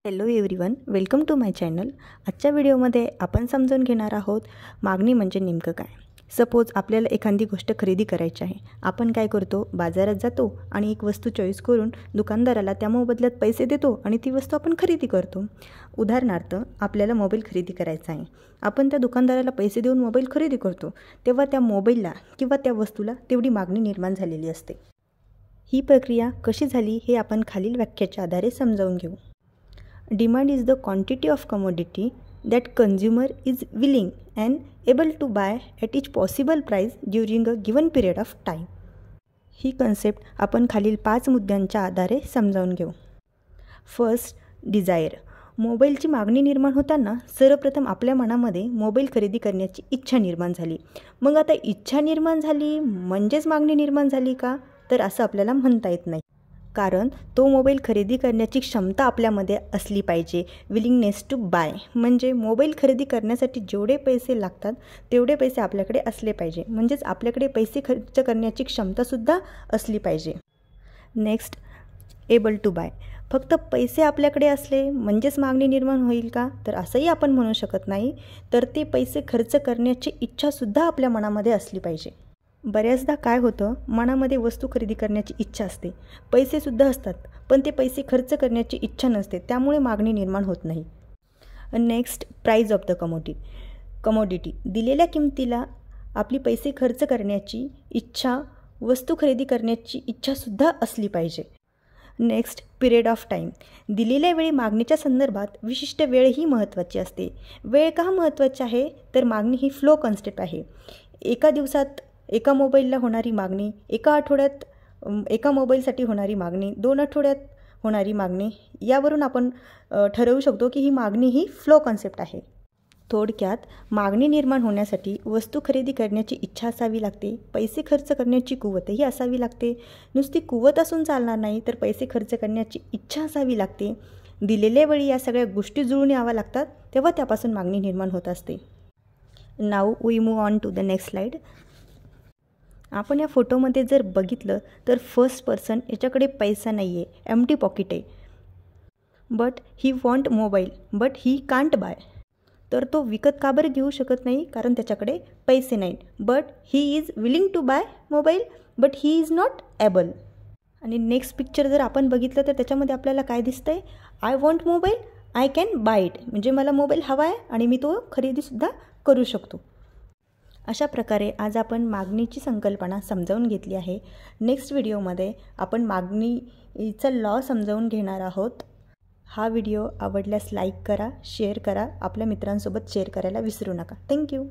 Hello everyone, welcome to my channel. आजच्या व्हिडिओमध्ये आपण समजून घेणार आहोत मागणी म्हणजे नेमकं काय. सपोज आपल्याला एखादी गोष्ट खरेदी करायची आहे. आपण काय करतो, बाजारात जातो आणि एक वस्तू चॉईस करून दुकानदाराला त्या मोबदल्यात पैसे देतो आणि ती वस्तू आपण खरेदी करतो. उदाहरणार्थ, आपल्याला मोबाईल खरेदी करायचा आहे. आपण त्या दुकानदाराला पैसे देऊन मोबाईल खरेदी करतो, तेव्हा त्या मोबाईलला किंवा त्या वस्तूला तेवढी मागणी निर्माण झालेली असते. ही प्रक्रिया कशी झाली हे आपण खालील व्याख्येच्या आधारे समजावून घेऊ. Demand is the quantity of commodity that consumer is willing and able to buy at each possible price during a given period of time. ही कन्सेप्ट आपण खालील 5 मुद्द्यांच्या आधारे समजावून घेऊ. First, desire. मोबाईलची मागणी निर्माण होताना सर्वप्रथम आपल्या मनामध्ये मोबाईल खरेदी करण्याची इच्छा निर्माण झाली. मग आता इच्छा निर्माण झाली म्हणजेच मागणी निर्माण झाली का? तर असं आपल्याला म्हणता येत नाही. कारण तो मोबाईल खरेदी करण्याची क्षमता आपल्यामध्ये असली पाहिजे. विलिंगनेस टू बाय म्हणजे मोबाईल खरेदी करण्यासाठी जेवढे पैसे लागतात तेवढे पैसे आपल्याकडे असले पाहिजे. म्हणजेच आपल्याकडे पैसे खर्च करण्याची क्षमतासुद्धा असली पाहिजे. Next, able to buy. फक्त पैसे आपल्याकडे असले म्हणजेच मागणी निर्माण होईल का? तर असंही आपण म्हणू शकत नाही. तर ते पैसे खर्च करण्याची इच्छासुद्धा आपल्या मनामध्ये असली पाहिजे. बऱ्याचदा काय होतं, मनामध्ये वस्तू खरेदी करण्याची इच्छा असते, पैसेसुद्धा असतात, पण ते पैसे खर्च करण्याची इच्छा नसते, त्यामुळे मागणी निर्माण होत नाही. Next, price of the commodity. दिलेल्या किमतीला आपली पैसे खर्च करण्याची इच्छा, वस्तू खरेदी करण्याची इच्छासुद्धा असली पाहिजे. Next, period of time. दिलेल्या वेळी मागणीच्या संदर्भात विशिष्ट वेळ ही महत्त्वाची असते. वेळ का महत्त्वाची आहे? तर मागणी ही फ्लो कॉन्सेप्ट आहे. एका दिवसात एका मोबाईलला होणारी मागणी, एका आठवड्यात एका मोबाईलसाठी होणारी मागणी, 2 आठवड्यात होणारी मागणी, यावरून आपण ठरवू शकतो की ही मागणी ही फ्लो कॉन्सेप्ट आहे. थोडक्यात, मागणी निर्माण होण्यासाठी वस्तू खरेदी करण्याची इच्छा असावी लागते, पैसे खर्च करण्याची कुवतही असावी लागते. नुसती कुवत असून चालणार नाही, तर पैसे खर्च करण्याची इच्छा असावी लागते. दिलेल्या वेळी या सगळ्या गोष्टी जुळून याव्या लागतात, तेव्हा त्यापासून मागणी निर्माण होत असते. Now we move on to the next slide. आपण या फोटोमध्ये जर बघितलं तर फर्स्ट पर्सन याच्याकडे पैसा नाही आहे, एम्प्टी पॉकेट आहे. But he want mobile but he can't buy. तर तो विकत का बरं घेऊ शकत नाही? कारण त्याच्याकडे पैसे नाहीत. But he is willing to buy mobile but he is not able. आणि नेक्स्ट पिक्चर जर आपण बघितलं तर त्याच्यामध्ये आपल्याला काय दिसतं आहे? I want mobile, I can buy it. म्हणजे मला मोबाईल हवा आहे आणि मी तो खरेदीसुद्धा करू शकतो. अशा प्रकारे आज आपण मागणीची संकल्पना समजावून घेतली आहे. नेक्स्ट व्हिडिओमध्ये आपण मागणीचा लॉ समजावून घेणार आहोत. हा व्हिडिओ आवडल्यास लाईक करा, शेअर करा, आपल्या मित्रांसोबत शेअर करायला विसरू नका. थँक्यू.